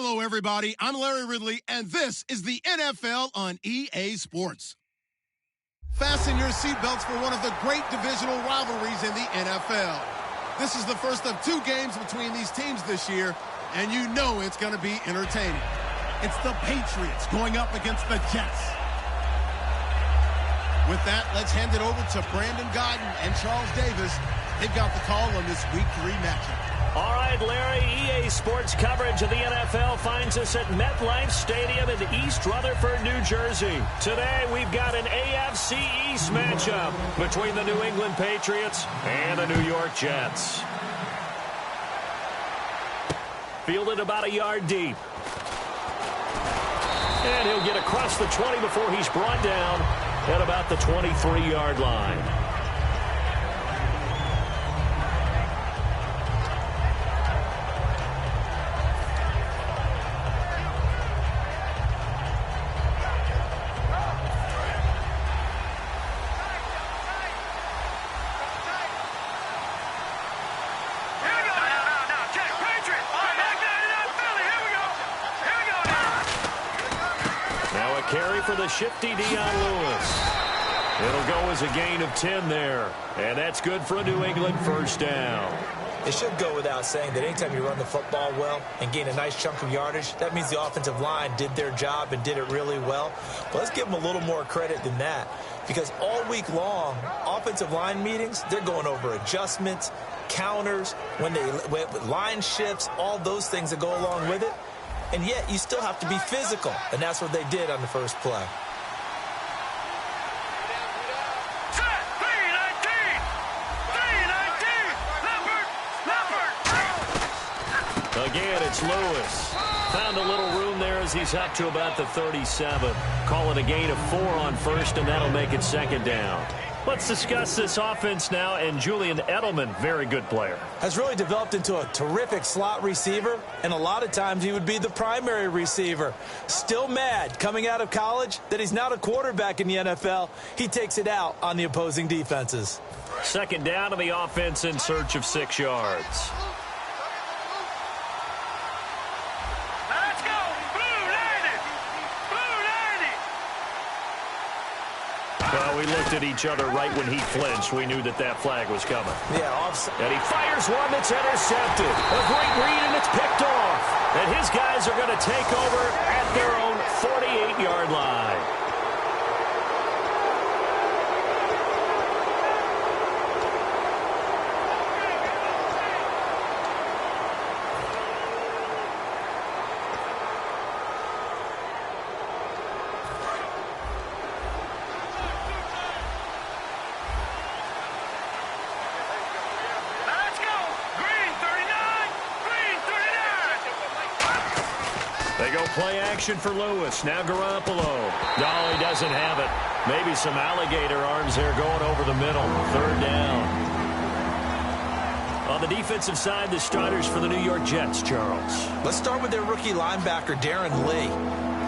Hello, everybody. I'm Larry Ridley, and this is the NFL on EA Sports. Fasten your seatbelts for one of the great divisional rivalries in the NFL. This is the first of two games between these teams this year, and you know it's going to be entertaining. It's the Patriots going up against the Jets. With that, let's hand it over to Brandon Godden and Charles Davis. They've got the call on this Week 3 matchup. All right, Larry, EA Sports coverage of the NFL finds us at MetLife Stadium in East Rutherford, New Jersey. Today, we've got an AFC East matchup between the New England Patriots and the New York Jets. Fielded about a yard deep. And he'll get across the 20 before he's brought down at about the 23-yard line. Carry for the shifty Dion Lewis. It'll go as a gain of 10 there. And that's good for a New England first down. It should go without saying that anytime you run the football well and gain a nice chunk of yardage, that means the offensive line did their job and did it really well. But let's give them a little more credit than that, because all week long, offensive line meetings, they're going over adjustments, counters, when line shifts, all those things that go along with it. And yet, you still have to be physical. And that's what they did on the first play. Again, it's Lewis. Found a little room there as he's up to about the 37. Call it a gain of 4 on first, and that'll make it second down. Let's discuss this offense now, and Julian Edelman, very good player. Has really developed into a terrific slot receiver, and a lot of times he would be the primary receiver. Still mad coming out of college that he's not a quarterback in the NFL. He takes it out on the opposing defenses. Second down to the offense in search of 6 yards. Well, we looked at each other right when he flinched. We knew that that flag was coming. Yeah, offside. And he fires one that's intercepted. A great read, and it's picked off. And his guys are going to take over at their own 48-yard line. They go play action for Lewis. Now Garoppolo. No, he doesn't have it. Maybe some alligator arms there going over the middle. Third down. On the defensive side, the starters for the New York Jets, Charles. Let's start with their rookie linebacker, Darren Lee.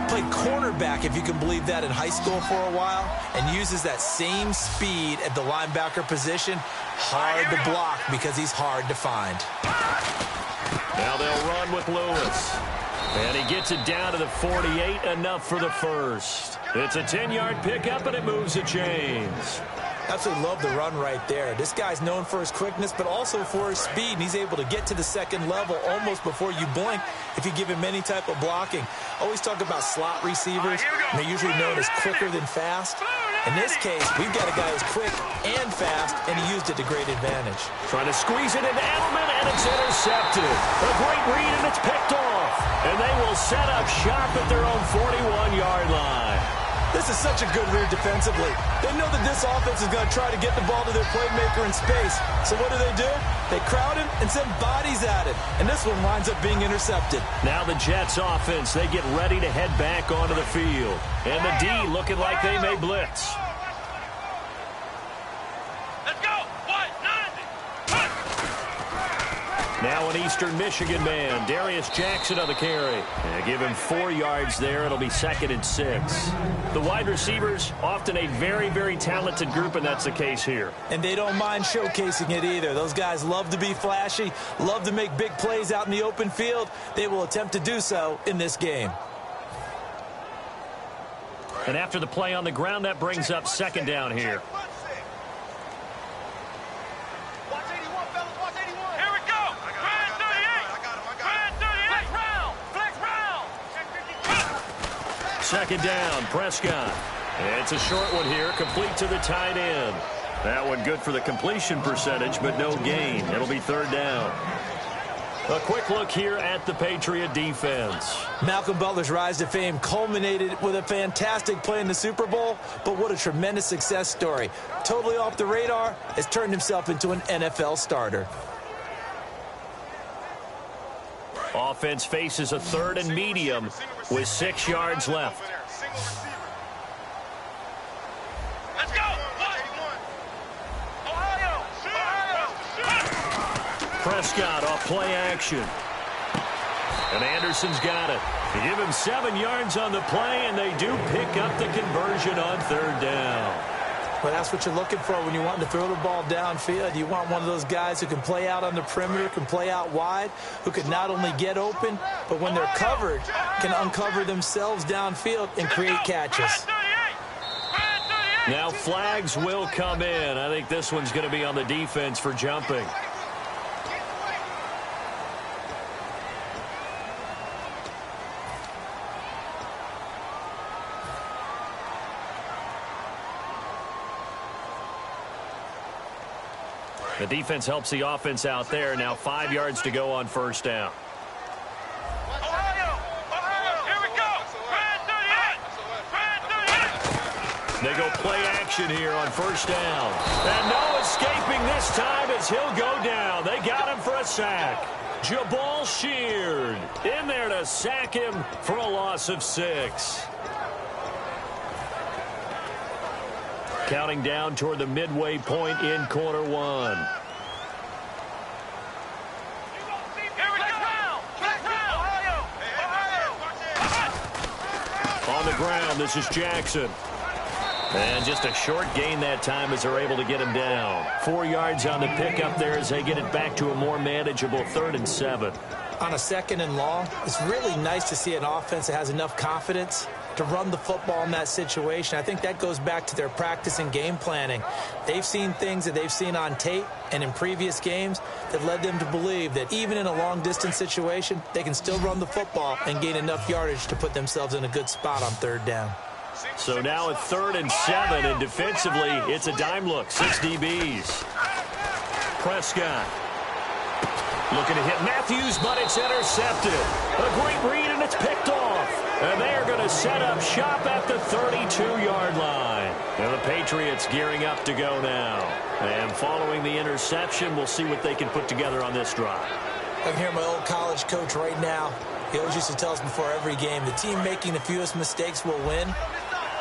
Played cornerback, if you can believe that, in high school for a while, and uses that same speed at the linebacker position. Hard to block because he's hard to find. Now they'll run with Lewis. And he gets it down to the 48, enough for the first. It's a 10-yard pickup, and it moves the chains. Absolutely love the run right there. This guy's known for his quickness, but also for his speed, and he's able to get to the second level almost before you blink if you give him any type of blocking. Always talk about slot receivers, and they're usually known as quicker than fast. In this case, we've got a guy who's quick and fast, and he used it to great advantage. Trying to squeeze it into Edelman, and it's intercepted. A great read, and it's picked off. And they will set up shop at their own 41-yard line. This is such a good read defensively. They know that this offense is going to try to get the ball to their playmaker in space. So what do? They crowd him and send bodies at it. And this one winds up being intercepted. Now the Jets offense, they get ready to head back onto the field. And the D looking like they may blitz. Now an Eastern Michigan man, Darius Jackson on the carry. And give him 4 yards there. It'll be 2nd and 6. The wide receivers, often a very, very talented group, and that's the case here. And they don't mind showcasing it either. Those guys love to be flashy, love to make big plays out in the open field. They will attempt to do so in this game. And after the play on the ground, that brings up 2nd down here. Second down, Prescott. It's a short one here, complete to the tight end. That one good for the completion percentage, but no gain. It'll be 3rd down. A quick look here at the Patriot defense. Malcolm Butler's rise to fame culminated with a fantastic play in the Super Bowl, but what a tremendous success story. Totally off the radar, has turned himself into an NFL starter. Offense faces a 3rd and medium with 6 yards left. Let's go! Ohio! Prescott off play action. And Anderson's got it. They give him 7 yards on the play, and they do pick up the conversion on 3rd down. Well, that's what you're looking for when you want to throw the ball downfield. You want one of those guys who can play out on the perimeter, can play out wide, who can not only get open, but when they're covered, can uncover themselves downfield and create catches. Now flags will come in. I think this one's going to be on the defense for jumping. The defense helps the offense out there. Now 5 yards to go on 1st down. Ohio! Here we go! They go play action here on 1st down. And no escaping this time as he'll go down. They got him for a sack. Jabal Sheard in there to sack him for a loss of 6. Counting down toward the midway point in quarter 1. On the ground, this is Jackson. And just a short gain that time as they're able to get him down. 4 yards on the pickup there as they get it back to a more manageable 3rd and 7. On a 2nd and long, it's really nice to see an offense that has enough confidence to run the football in that situation. I think that goes back to their practice and game planning. They've seen things that they've seen on tape and in previous games that led them to believe that even in a long-distance situation, they can still run the football and gain enough yardage to put themselves in a good spot on 3rd down. So now at 3rd and 7, and defensively, it's a dime look. 6 DBs. Prescott looking to hit Matthews, but it's intercepted. A great read, and it's picked off. And they're going to set up shop at the 32-yard line. And the Patriots gearing up to go now. And following the interception, we'll see what they can put together on this drive. I'm hearing my old college coach right now. He always used to tell us before every game, the team making the fewest mistakes will win.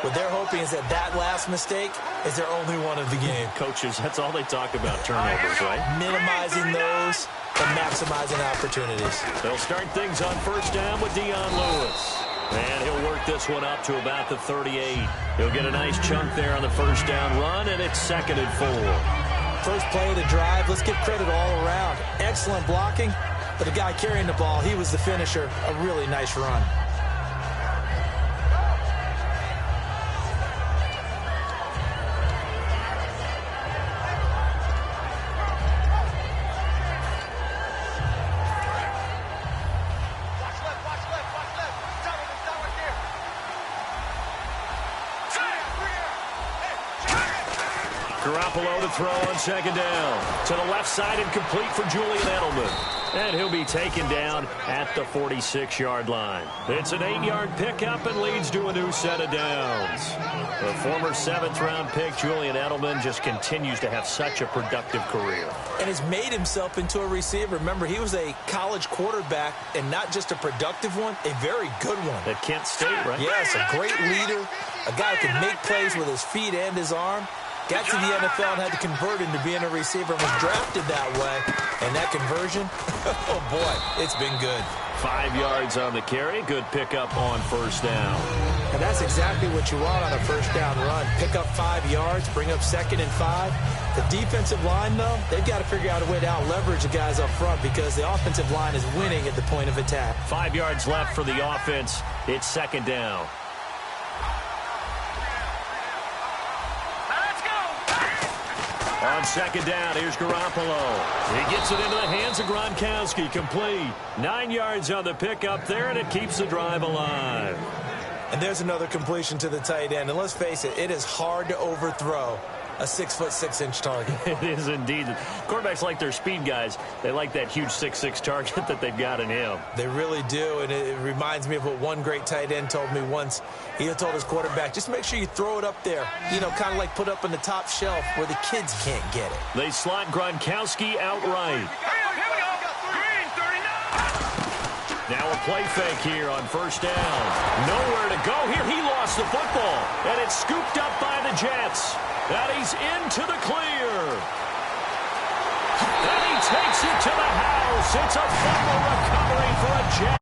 What they're hoping is that that last mistake is their only one of the game. Coaches, that's all they talk about, turnovers, right? Minimizing those and maximizing opportunities. They'll start things on 1st down with Dion Lewis. And he'll work this one up to about the 38. He'll get a nice chunk there on the 1st down run, and it's 2nd and 4. First play of the drive, let's give credit all around. Excellent blocking, but the guy carrying the ball, he was the finisher. A really nice run. Garoppolo to throw on 2nd down. To the left side and complete for Julian Edelman. And he'll be taken down at the 46-yard line. It's an 8-yard pickup and leads to a new set of downs. The former 7th-round pick, Julian Edelman, just continues to have such a productive career. And has made himself into a receiver. Remember, he was a college quarterback, and not just a productive one, a very good one. At Kent State, right? Yes, a great leader, a guy who can make plays with his feet and his arm. got to the NFL and had to convert into being a receiver and was drafted that way. And that conversion, oh boy, it's been good. 5 yards on the carry. Good pickup on first down. And that's exactly what you want on a first down run. Pick up 5 yards, bring up 2nd and 5. The defensive line, though, they've got to figure out a way to out-leverage the guys up front because the offensive line is winning at the point of attack. 5 yards left for the offense. It's 2nd down. Let's go. On 2nd down, here's Garoppolo. He gets it into the hands of Gronkowski. Complete. 9 yards on the pickup there, and it keeps the drive alive. And there's another completion to the tight end. And let's face it, it is hard to overthrow a 6'6" target. It is indeed. Quarterbacks like their speed guys. They like that huge 6'6" target that they've got in him. They really do, and it reminds me of what one great tight end told me once. He told his quarterback, just make sure you throw it up there, you know, kind of like put up on the top shelf where the kids can't get it. They slot Gronkowski outright. Here we go. Green, 39. Now a play fake here on first down. Nowhere to go here. He lost the football, and it's scooped up by the Jets. And he's into the clear. And he takes it to the house. It's a fumble recovery for a Jet.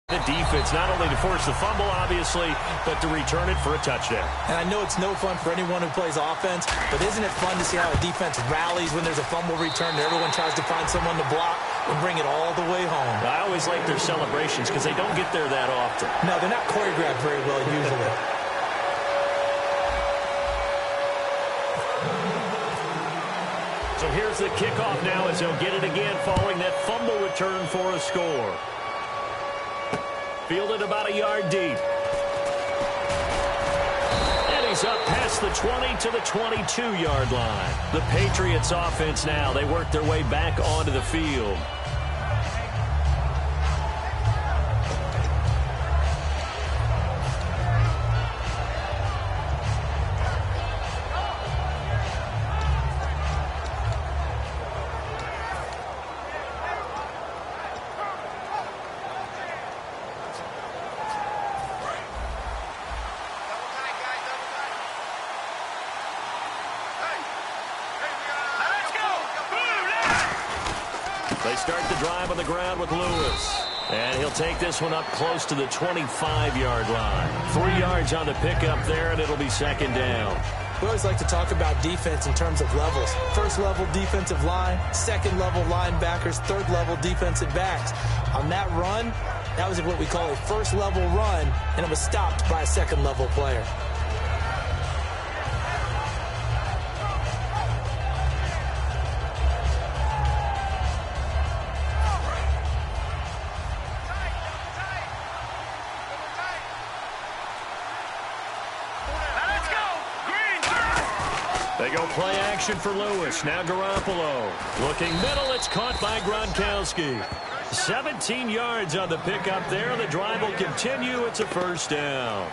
The defense, not only to force the fumble, obviously, but to return it for a touchdown. And I know it's no fun for anyone who plays offense, but isn't it fun to see how a defense rallies when there's a fumble return and everyone tries to find someone to block and bring it all the way home? I always like their celebrations because they don't get there that often. No, they're not choreographed very well usually. So here's the kickoff now as he'll get it again following that fumble return for a score. Fielded about a yard deep. And he's up past the 20 to the 22-yard line. The Patriots offense now, they work their way back onto the field. They start the drive on the ground with Lewis. And he'll take this one up close to the 25-yard line. 3 yards on the pickup there, and it'll be 2nd down. We always like to talk about defense in terms of levels. First-level defensive line, second-level linebackers, third-level defensive backs. On that run, that was what we call a first-level run, and it was stopped by a second-level player. They go play action for Lewis. Now Garoppolo. Looking middle. It's caught by Gronkowski. 17 yards on the pickup there. The drive will continue. It's a first down.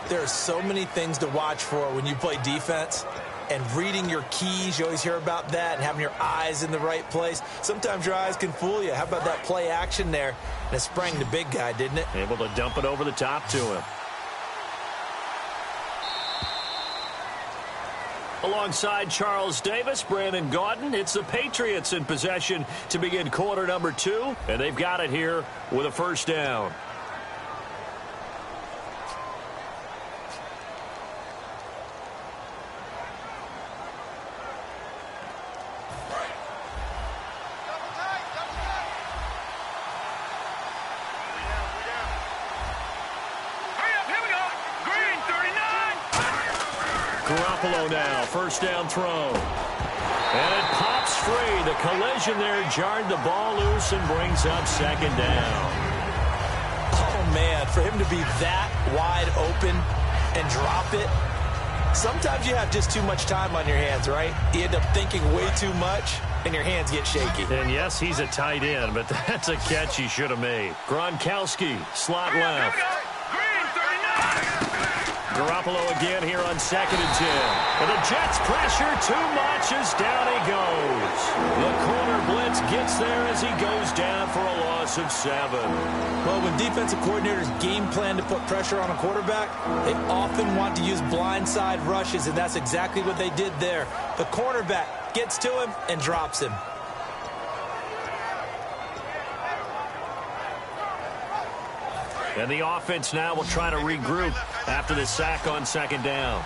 There are so many things to watch for when you play defense. And reading your keys, you always hear about that, and having your eyes in the right place. Sometimes your eyes can fool you. How about that play action there? And it sprang the big guy, didn't it? Able to dump it over the top to him. Alongside Charles Davis, Brandon Gaudin, it's the Patriots in possession to begin quarter number 2, and they've got it here with a first down. Garoppolo now, first down throw. And it pops free. The collision there jarred the ball loose and brings up 2nd down. Oh, man, for him to be that wide open and drop it. Sometimes you have just too much time on your hands, right? You end up thinking way too much, and your hands get shaky. And yes, he's a tight end, but that's a catch he should have made. Gronkowski, slot left. Garoppolo again here on 2nd and 10. And the Jets pressure too much as down he goes. The corner blitz gets there as he goes down for a loss of 7. Well, when defensive coordinators game plan to put pressure on a quarterback, they often want to use blindside rushes, and that's exactly what they did there. The cornerback gets to him and drops him. And the offense now will try to regroup after the sack on 2nd down.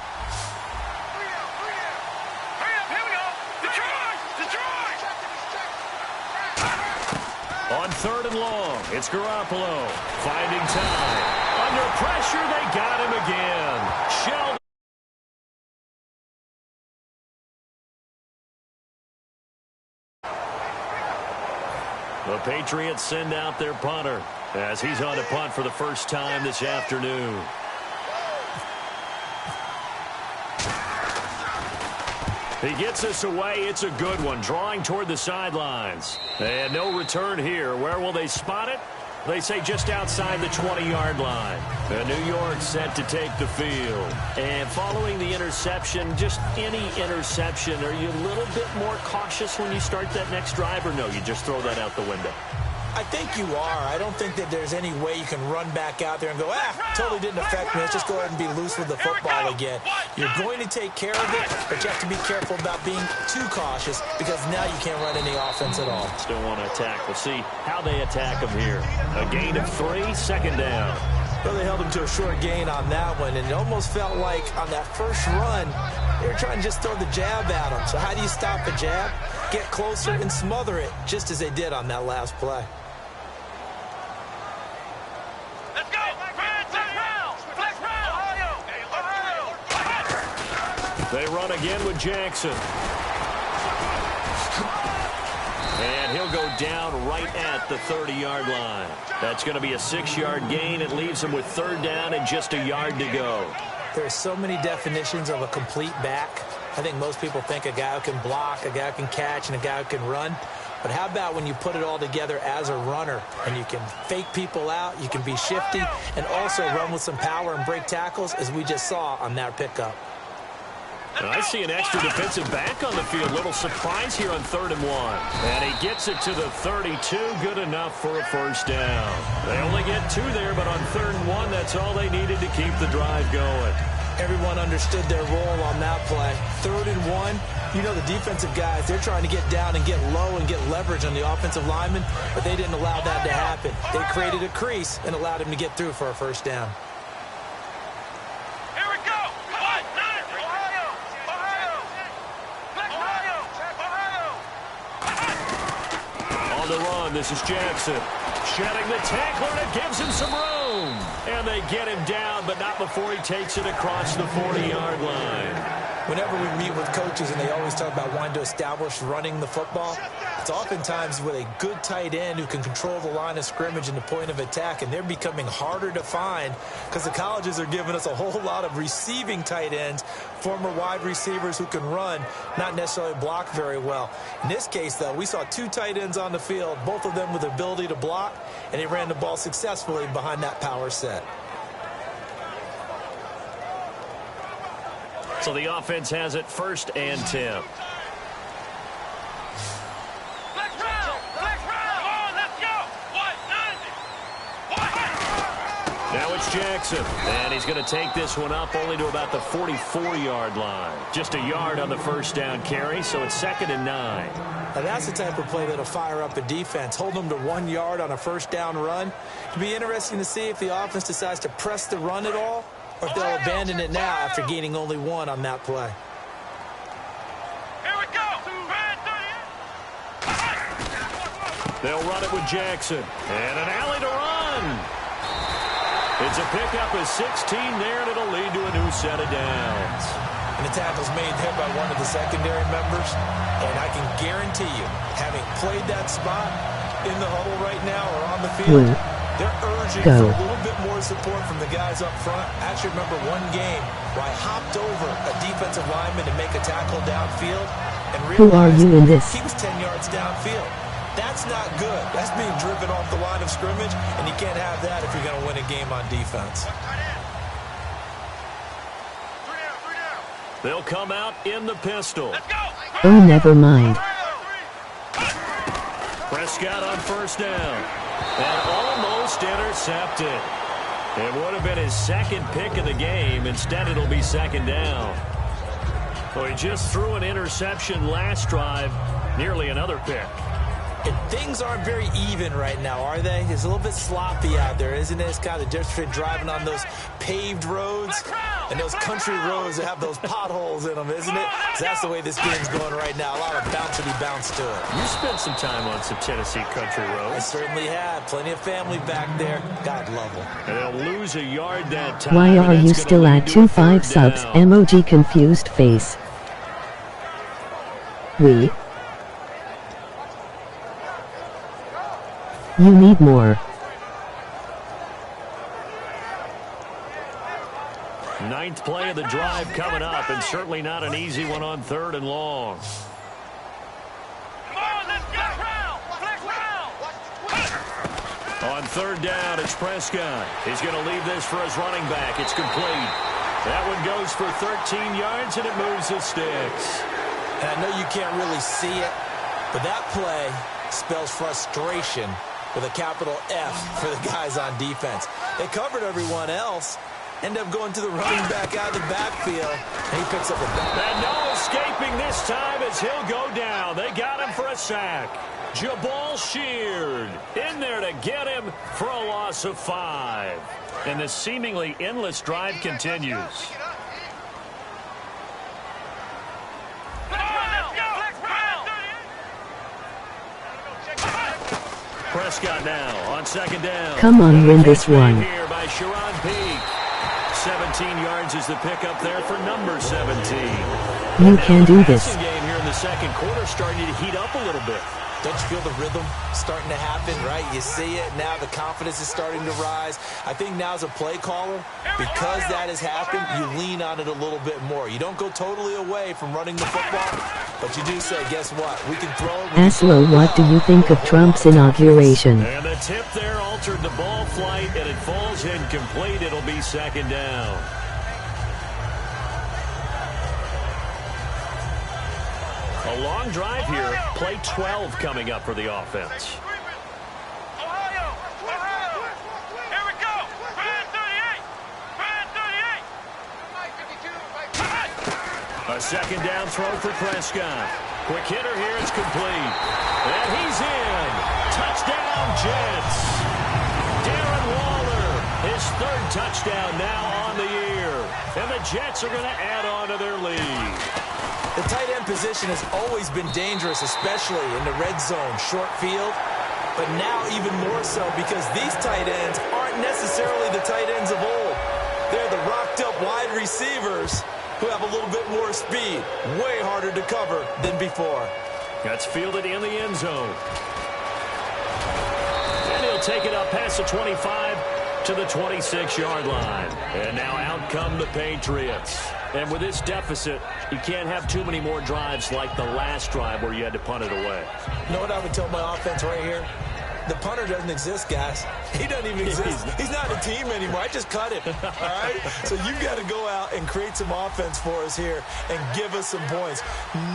On 3rd and long, it's Garoppolo finding time. Under pressure, they got him again. Sheldon. The Patriots send out their punter as he's on to punt for the first time this afternoon. He gets us away. It's a good one. Drawing toward the sidelines. And no return here. Where will they spot it? They say just outside the 20-yard line. And New York set to take the field. And following the interception, just any interception, are you a little bit more cautious when you start that next drive, or no, you just throw that out the window? I think you are. I don't think that there's any way you can run back out there and go, totally didn't affect me. Let's just go ahead and be loose with the football again. You're going to take care of it, but you have to be careful about being too cautious because now you can't run any offense at all. Still want to attack. We'll see how they attack him here. A gain of 3, 2nd down. Well, they held him to a short gain on that one, and it almost felt like on that first run, they were trying to just throw the jab at him. So how do you stop a jab? Get closer and smother it, just as they did on that last play. They run again with Jackson. And he'll go down right at the 30-yard line. That's going to be a 6-yard gain. It leaves him with 3rd down and just a yard to go. There are so many definitions of a complete back. I think most people think a guy who can block, a guy who can catch, and a guy who can run. But how about when you put it all together as a runner and you can fake people out, you can be shifty, and also run with some power and break tackles, as we just saw on that pickup. I see an extra defensive back on the field. Little surprise here on 3rd and 1. And he gets it to the 32. Good enough for a 1st down. They only get 2 there, but on 3rd and 1, that's all they needed to keep the drive going. Everyone understood their role on that play. 3rd and 1, you know the defensive guys, they're trying to get down and get low and get leverage on the offensive lineman, but they didn't allow that to happen. They created a crease and allowed him to get through for a 1st down. On the run, this is Jackson. Shedding the tackler, and it gives him some room. And they get him down, but not before he takes it across the 40-yard line. Whenever we meet with coaches and they always talk about wanting to establish running the football, it's oftentimes with a good tight end who can control the line of scrimmage and the point of attack, and they're becoming harder to find because the colleges are giving us a whole lot of receiving tight ends, former wide receivers who can run, not necessarily block very well. In this case, though, we saw 2 tight ends on the field, both of them with the ability to block, and they ran the ball successfully behind that power set. So the offense has it 1st and 10. Now it's Jackson, and he's going to take this one up only to about the 44-yard line. Just a yard on the 1st down carry, so it's 2nd and 9. Now that's the type of play that'll fire up a defense. Hold them to 1 yard on a 1st down run. It'll be interesting to see if the offense decides to press the run at all, or if they'll abandon it now after gaining only 1 on that play. Here we go. They'll run it with Jackson. And an alley to run. It's a pickup of 16 there, and it'll lead to a new set of downs. And the tackle's made there by one of the secondary members. And I can guarantee you, having played that spot in the huddle right now or on the field, they're urging for a little bit more support from the guys up front. I actually remember one game where I hopped over a defensive lineman to make a tackle downfield and realized he was 10 yards downfield. That's not good. That's being driven off the line of scrimmage, and you can't have that if you're going to win a game on defense. They'll come out in the pistol. Oh, never mind. Prescott on first down. And almost intercepted. It would have been his second pick of the game. Instead, it'll be second down. Well, he just threw an interception last drive. Nearly another pick. And things aren't very even right now, are they? It's a little bit sloppy out there, isn't it? It's kind of the difference between driving on those paved roads and those country roads that have those potholes in them, isn't it? So that's the way this game's going right now. A lot of bouncy bounce to it. You spent some time on some Tennessee country roads. I certainly have. Plenty of family back there. God love them. And they'll lose a yard that time. Why are you still at 25 subs? Emoji confused face. You need more. Ninth play of the drive coming up, and certainly not an easy one on 3rd and long. Come on, let's get round. Flex round. On 3rd down, it's Prescott. He's going to leave this for his running back. It's complete. That one goes for 13 yards, and it moves the sticks. And I know you can't really see it, but that play spells frustration with a capital F for the guys on defense. They covered everyone else, end up going to the running back out of the backfield, and he picks up a ball. And no escaping this time as he'll go down. They got him for a sack. Jabal Sheard in there to get him for a loss of 5. And the seemingly endless drive continues. Prescott now on 2nd down. Come on, win this one. Here by Sharon Peak. 17 yards is the pickup there for number 17. You can do this. The game here in the 2nd quarter starting to heat up a little bit. Don't you feel the rhythm starting to happen, right? You see it. Now the confidence is starting to rise. I think now as a play caller, because that has happened, you lean on it a little bit more. You don't go totally away from running the football, but you do say, guess what? We can throw it. Aslo, what do you think of Trump's inauguration? And the tip there altered the ball flight, and it falls incomplete. It'll be 2nd down. A long drive here. Play 12 coming up for the offense. Ohio. Here we go. Brand 38. A 2nd down throw for Prescott. Quick hitter here. It's complete. And he's in. Touchdown, Jets. Darren Waller, his 3rd touchdown now on the year. And the Jets are going to add on to their lead. The tight end position has always been dangerous, especially in the red zone, short field. But now even more so because these tight ends aren't necessarily the tight ends of old. They're the rocked-up wide receivers who have a little bit more speed. Way harder to cover than before. That's fielded in the end zone. And he'll take it up past the 25 to the 26-yard line. And now out come the Patriots. And with this deficit, you can't have too many more drives like the last drive where you had to punt it away. You know what I would tell my offense right here? The punter doesn't exist, guys. He doesn't even exist. He's not a team anymore. I just cut him, all right? So you've got to go out and create some offense for us here and give us some points.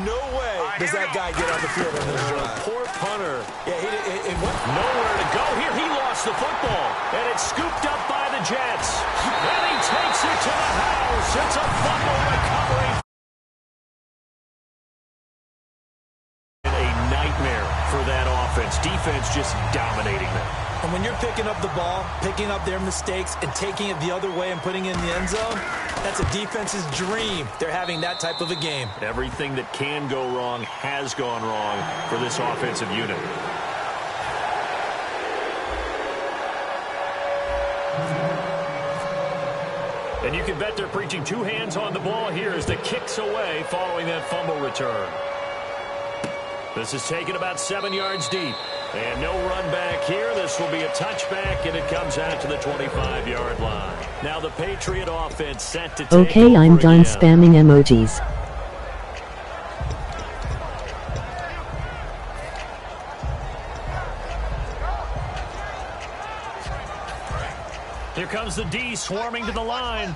No way does that guy get on the field on this drive. Poor punter. Yeah, he went nowhere to go. Here he lost the football, and it's scooped up by the Jets. And he takes it to the house. It's a fumble recovery. A nightmare for that offense. Defense just dominating them. And when you're picking up the ball, picking up their mistakes, and taking it the other way and putting it in the end zone, that's a defense's dream. They're having that type of a game. Everything that can go wrong has gone wrong for this offensive unit. And you can bet they're preaching 2 hands on the ball here as the kick's away following that fumble return. This is taken about 7 yards deep. And no run back here. This will be a touchback, and it comes out to the 25-yard line. Now the Patriot offense set to take Okay, I'm done spamming emojis. Here comes the D swarming to the line.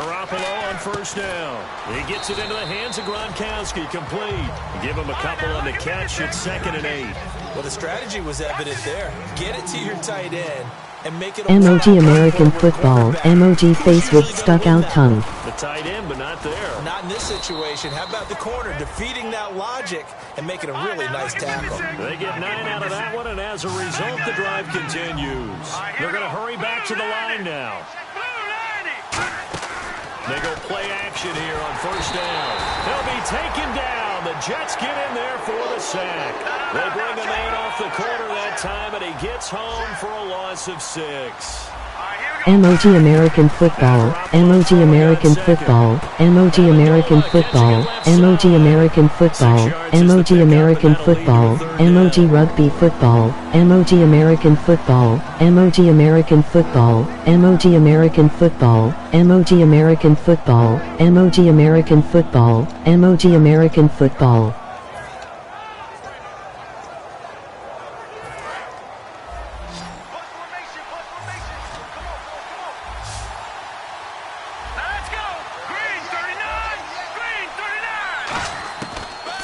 Garoppolo on first down. He gets it into the hands of Gronkowski, complete. Give him a couple on the catch at 2nd and 8. Well, the strategy was evident there. Get it to your tight end and make it MOG American football. MOG face with stuck out tongue. The tight end, but not there. Not in this situation. How about the corner defeating that logic and making a really nice tackle? They get 9 out of that one, and as a result, the drive continues. They're going to hurry back to the line now. They go play action here on first down. He'll be taken down. The Jets get in there for the sack. They bring a man off the corner that time, and he gets home for a loss of 6. MOG American football. MOG American football. MOG American football. MOG American football. MOG American football. MOG rugby football. MOG American football. MOG American football. MOG American football. MOG American football. MOG American football. MOG American football.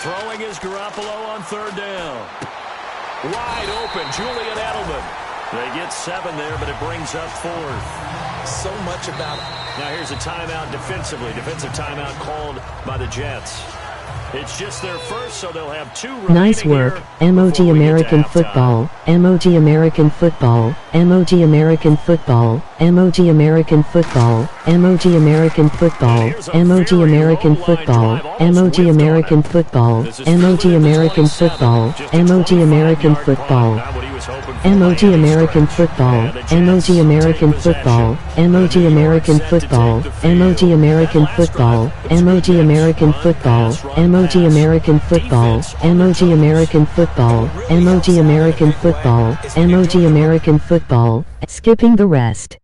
Throwing is Garoppolo on 3rd down. Wide open, Julian Edelman. They get 7 there, but it brings up 4th. So much about it. Now here's a timeout defensively. Defensive timeout called by the Jets. It's just their first, so they'll have 2 remaining. Nice work. MOG American football. MOG American football. MOG American football. MOG American football. MOG American football. MOG American football. MOG American football. MOG American football. MOG American football. MOG American football. MOG American football. MOG American football. MOG American football. MOG American football. MOG American football. MOG American football. MOG American football. MOG American football. Skipping the rest.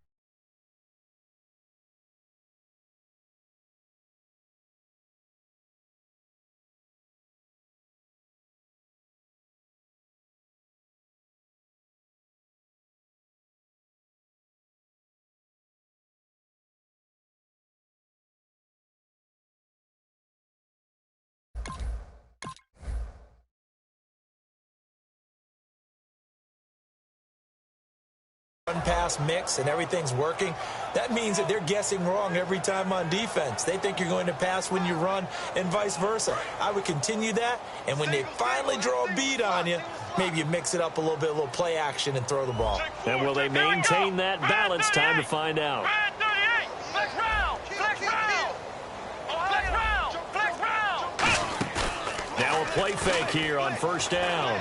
Run-pass mix and everything's working, that means that they're guessing wrong every time on defense. They think you're going to pass when you run and vice versa. I would continue that, and when they finally draw a beat on you, maybe you mix it up a little bit, a little play action, and throw the ball. And will they maintain that balance? Time to find out. Now a play fake here on first down.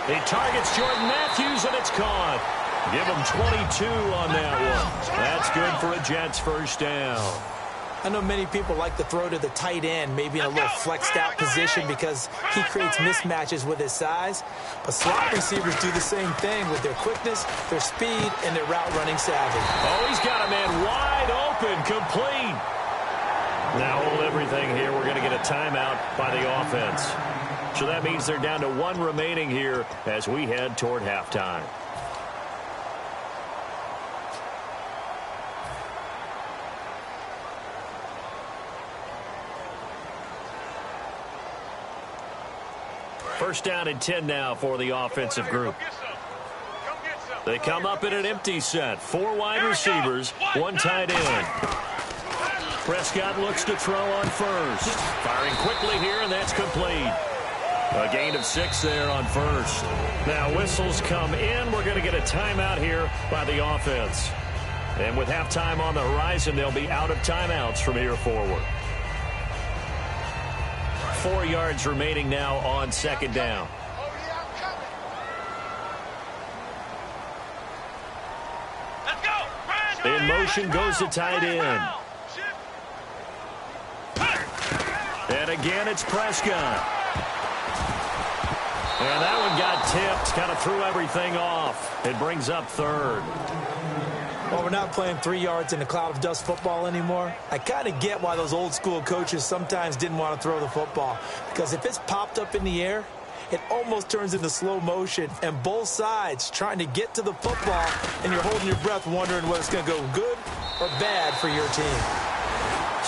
He targets Jordan Matthews, and it's caught. Give him 22 on that one. That's good for a Jets first down. I know many people like to throw to the tight end, maybe in a little flexed out position because he creates mismatches with his size. But slot receivers do the same thing with their quickness, their speed, and their route running savvy. Oh, he's got a man wide open, complete. Now hold everything here. We're going to get a timeout by the offense. So that means they're down to 1 remaining here as we head toward halftime. First down and 10 now for the offensive group. They come up in an empty set. 4 wide receivers, 1 tight end. Prescott looks to throw on first. Firing quickly here, and that's complete. A gain of 6 there on first. Now whistles come in. We're going to get a timeout here by the offense. And with halftime on the horizon, they'll be out of timeouts from here forward. 4 yards remaining now on second down. In motion goes the tight end. And again, it's Prescott. And that one got tipped, kind of threw everything off. It brings up 3rd. Well, we're not playing 3 yards in a cloud of dust football anymore. I kind of get why those old school coaches sometimes didn't want to throw the football. Because if it's popped up in the air, it almost turns into slow motion. And both sides trying to get to the football, and you're holding your breath wondering whether it's going to go good or bad for your team.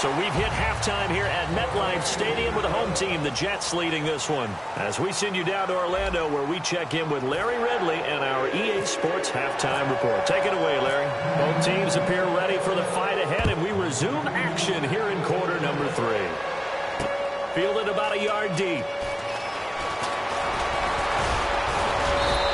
So we've hit halftime here at MetLife Stadium with the home team, the Jets, leading this one. As we send you down to Orlando, where we check in with Larry Ridley and our EA Sports halftime report. Take it away, Larry. Both teams appear ready for the fight ahead, and we resume action here in quarter number 3. Fielded about a yard deep.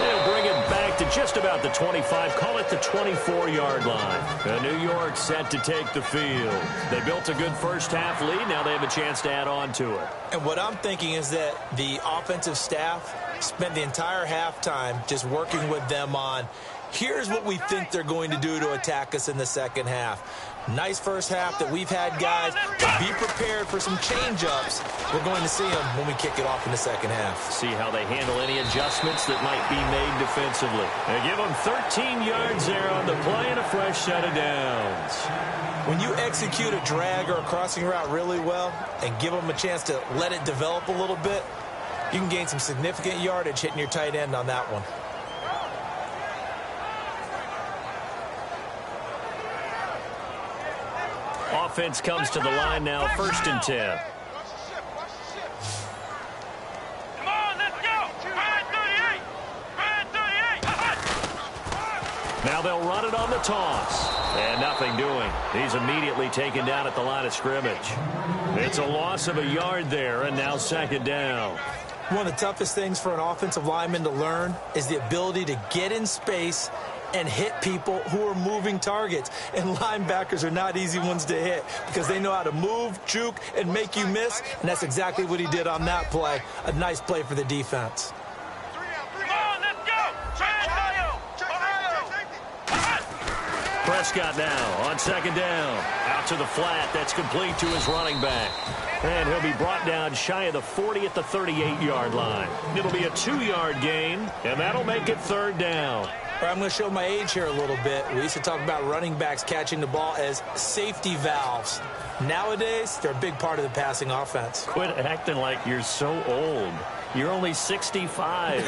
They'll bring it back to just about the 25, call it the 24-yard line. New York set to take the field. They built a good first half lead. Now they have a chance to add on to it. And what I'm thinking is that the offensive staff spent the entire halftime just working with them on, here's what we think they're going to do to attack us in the second half. Nice first half that we've had, guys. But be prepared for some change-ups. We're going to see them when we kick it off in the second half. See how they handle any adjustments that might be made defensively. They give them 13 yards there on the play and a fresh set of downs. When you execute a drag or a crossing route really well and give them a chance to let it develop a little bit, you can gain some significant yardage hitting your tight end on that one. Offense comes to the line now, 1st and 10. Come on, let's go. Ryan 38. Ryan 38. Now they'll run it on the toss. And nothing doing. He's immediately taken down at the line of scrimmage. It's a loss of a yard there, and now 2nd down. One of the toughest things for an offensive lineman to learn is the ability to get in space and hit people who are moving targets. And linebackers are not easy ones to hit because they know how to move, juke, and make you miss. And that's exactly what he did on that play. A nice play for the defense. Come on, let's go. Prescott now on 2nd down. Out to the flat. That's complete to his running back. And he'll be brought down shy of the 40 at the 38-yard line. It'll be a 2-yard gain, and that'll make it 3rd down. I'm going to show my age here a little bit. We used to talk about running backs catching the ball as safety valves. Nowadays, they're a big part of the passing offense. Quit acting like you're so old. You're only 65.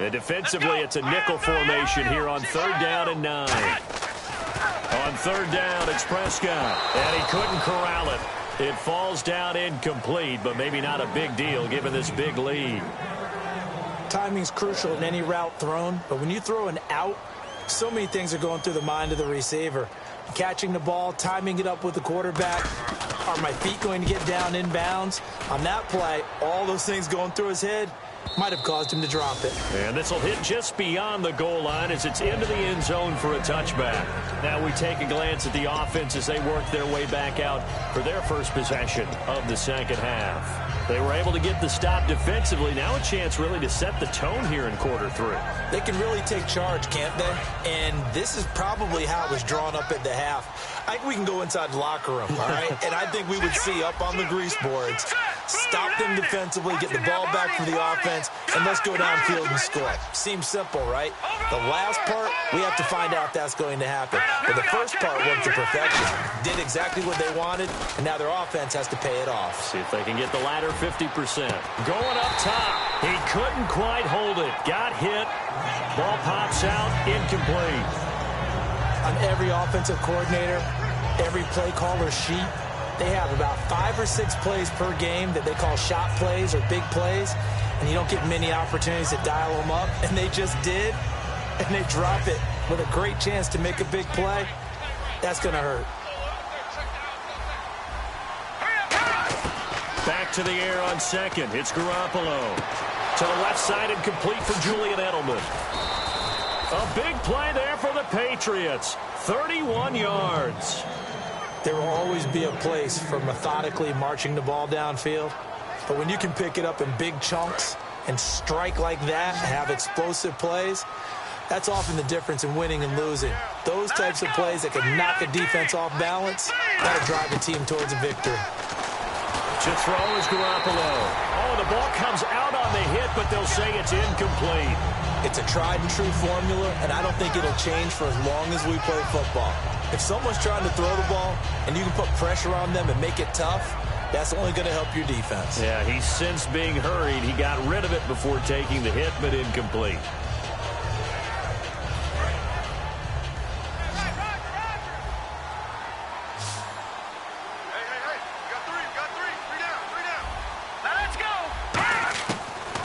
And defensively, it's a nickel formation here on 3rd down and 9. On 3rd down, it's Prescott. And he couldn't corral it. It falls down incomplete, but maybe not a big deal given this big lead. Timing's crucial in any route thrown, but when you throw an out, so many things are going through the mind of the receiver. Catching the ball, timing it up with the quarterback. Are my feet going to get down inbounds? On that play, all those things going through his head might have caused him to drop it. And this will hit just beyond the goal line as it's into the end zone for a touchback. Now we take a glance at the offense as they work their way back out for their first possession of the second half. They were able to get the stop defensively. Now a chance really to set the tone here in quarter 3. They can really take charge, can't they? And this is probably how it was drawn up at the half. I think we can go inside the locker room, all right? And I think we would see up on the grease boards, stop them defensively, get the ball back for the offense, and let's go downfield and score. Seems simple, right? The last part, we have to find out if that's going to happen. But the first part worked to perfection. Did exactly what they wanted, and now their offense has to pay it off. See if they can get the latter 50%. Going up top. He couldn't quite hold it. Got hit. Ball pops out. Incomplete. On every offensive coordinator, every play caller sheet, they have about 5 or 6 plays per game that they call shot plays or big plays, and you don't get many opportunities to dial them up, and they just did, and they drop it with a great chance to make a big play. That's going to hurt. Back to the air on 2nd. It's Garoppolo. To the left side and complete for Julian Edelman. A big play there for the Patriots. 31 yards. There will always be a place for methodically marching the ball downfield. But when you can pick it up in big chunks and strike like that, have explosive plays, that's often the difference in winning and losing. Those types of plays that can knock a defense off balance, that'll drive the team towards a victory. To throw is Garoppolo. Oh, the ball comes out on the hit, but they'll say it's incomplete. It's a tried-and-true formula, and I don't think it'll change for as long as we play football. If someone's trying to throw the ball and you can put pressure on them and make it tough, that's only going to help your defense. Yeah, he sensed being hurried. He got rid of it before taking the hit, but incomplete.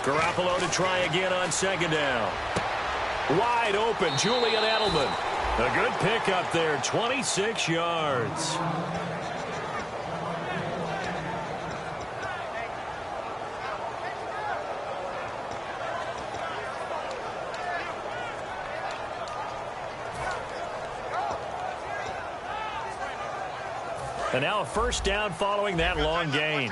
Garoppolo to try again on second down. Wide open, Julian Edelman. A good pickup there, 26 yards. And now a first down following that long gain.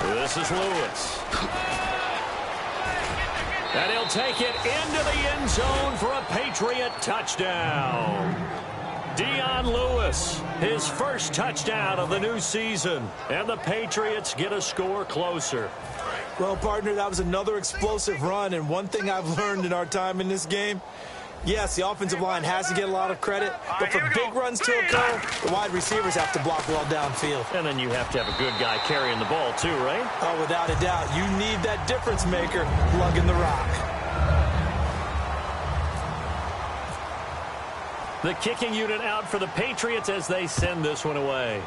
This is Lewis. And he'll take it into the end zone for a Patriot touchdown. Dion Lewis, his first touchdown of the new season. And the Patriots get a score closer. Well, partner, that was another explosive run. And one thing I've learned in our time in this game, yes, the offensive line has to get a lot of credit, but for big runs to occur, the wide receivers have to block well downfield. And then you have to have a good guy carrying the ball too, right? Oh, without a doubt. You need that difference maker lugging the rock. The kicking unit out for the Patriots as they send this one away.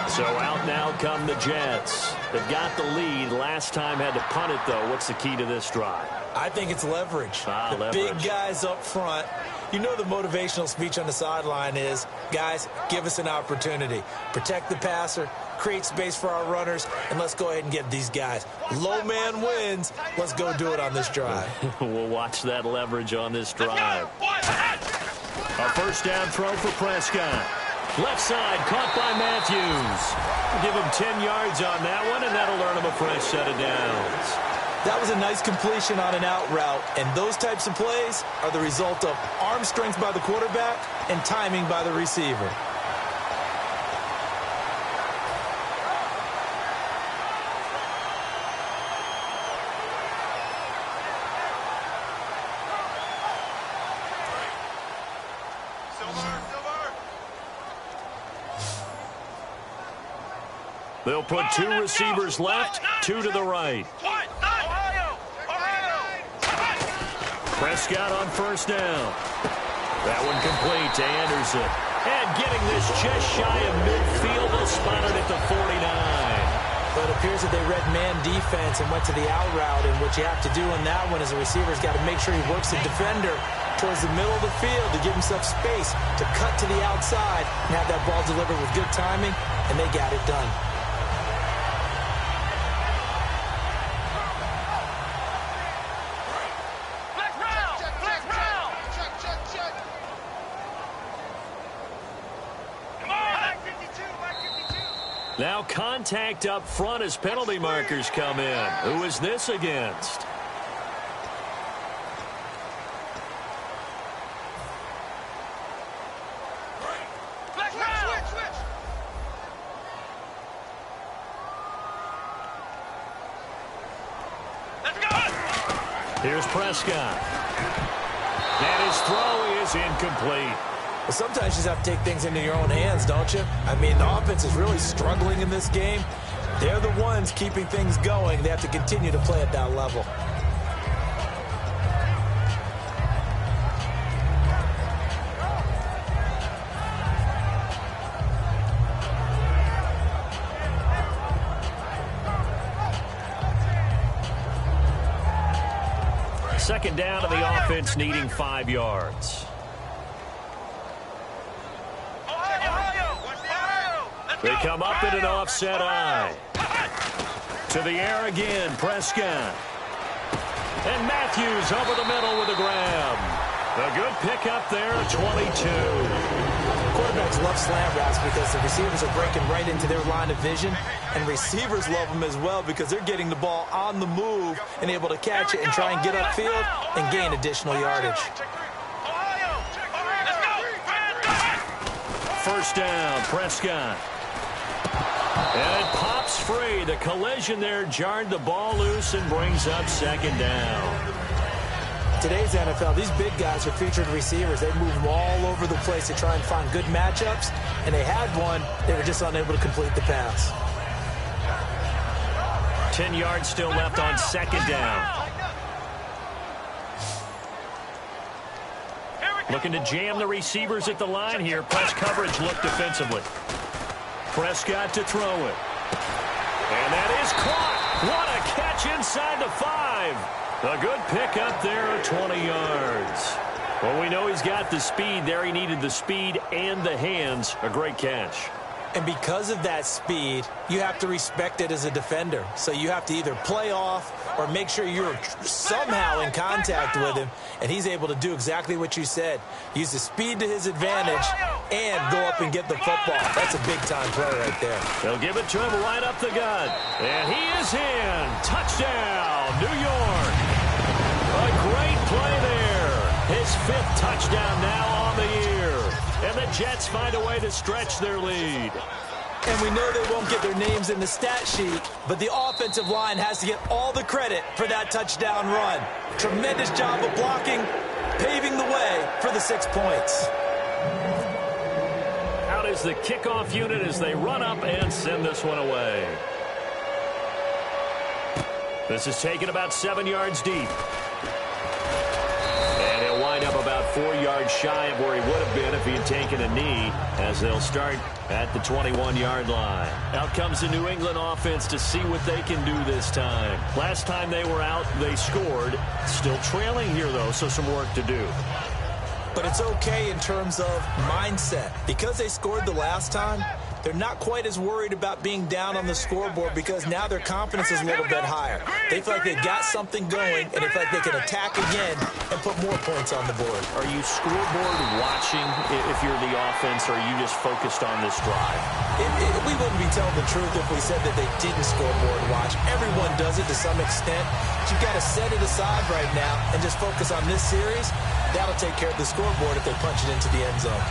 So out now come the Jets. They've got the lead. Last time had to punt it, though. What's the key to this drive? I think it's leverage. The big guys up front. You know the motivational speech on the sideline is, guys, give us an opportunity. Protect the passer, create space for our runners, and let's go ahead and get these guys. Low man wins. Let's go do it on this drive. We'll watch that leverage on this drive. A first down throw for Prescott. Left side, caught by Matthews. Give him 10 yards on that one, and that'll earn him a fresh set of downs. That was a nice completion on an out route, and those types of plays are the result of arm strength by the quarterback and timing by the receiver. They'll put two receivers left, two to the right. Prescott on first down. That one complete to Anderson. And getting this just shy of midfield, they'll spot it at the 49. But it appears that they read man defense and went to the out route, and what you have to do in that one is the receiver's got to make sure he works the defender towards the middle of the field to give himself space to cut to the outside and have that ball delivered with good timing, and they got it done. Now contact up front as penalty markers come in. Who is this against? Here's Prescott. And his throw is incomplete. Well, sometimes you just have to take things into your own hands, don't you? I mean, the offense is really struggling in this game. They're the ones keeping things going. They have to continue to play at that level. Second down to the offense, needing 5 yards. They come up in an offset eye. To the air again, Prescott. And Matthews over the middle with a grab. A good pickup there, 22. Quarterbacks love slant routes because the receivers are breaking right into their line of vision, and receivers love them as well because they're getting the ball on the move and able to catch it and try and get upfield and gain additional yardage. First down, Prescott. And it pops free. The collision there jarred the ball loose and brings up second down. Today's NFL, these big guys are featured receivers. They move them all over the place to try and find good matchups, and they had one. They were just unable to complete the pass. 10 yards still left on second down. Looking to jam the receivers at the line here. Press coverage look defensively. Prescott to throw it. And that is caught. What a catch inside the 5. A good pickup there, 20 yards. Well, we know he's got the speed there. He needed the speed and the hands. A great catch. And because of that speed, you have to respect it as a defender. So you have to either play off or make sure you're somehow in contact with him, and he's able to do exactly what you said. Use the speed to his advantage and go up and get the football. That's a big-time play right there. They'll give it to him right up the gut. And he is in. Touchdown, New York. A great play there. His 5th touchdown now on the year. And the Jets find a way to stretch their lead. And we know they won't get their names in the stat sheet, but the offensive line has to get all the credit for that touchdown run. Tremendous job of blocking, paving the way for the 6 points. Out is the kickoff unit as they run up and send this one away. This is taken about 7 yards deep. And he'll wind up about 4 yards shy of where he would have been if he had taken a knee, as they'll start at the 21-yard line. Out comes the New England offense to see what they can do this time. Last time they were out, they scored. Still trailing here, though, so some work to do. But it's okay in terms of mindset. Because they scored the last time, they're not quite as worried about being down on the scoreboard because now their confidence is a little bit higher. They feel like they've got something going, and they feel like they can attack again and put more points on the board. Are you scoreboard watching if you're the offense, or are you just focused on this drive? We wouldn't be telling the truth if we said that they didn't scoreboard watch. Everyone does it to some extent. But you've got to set it aside right now and just focus on this series. That'll take care of the scoreboard if they punch it into the end zone.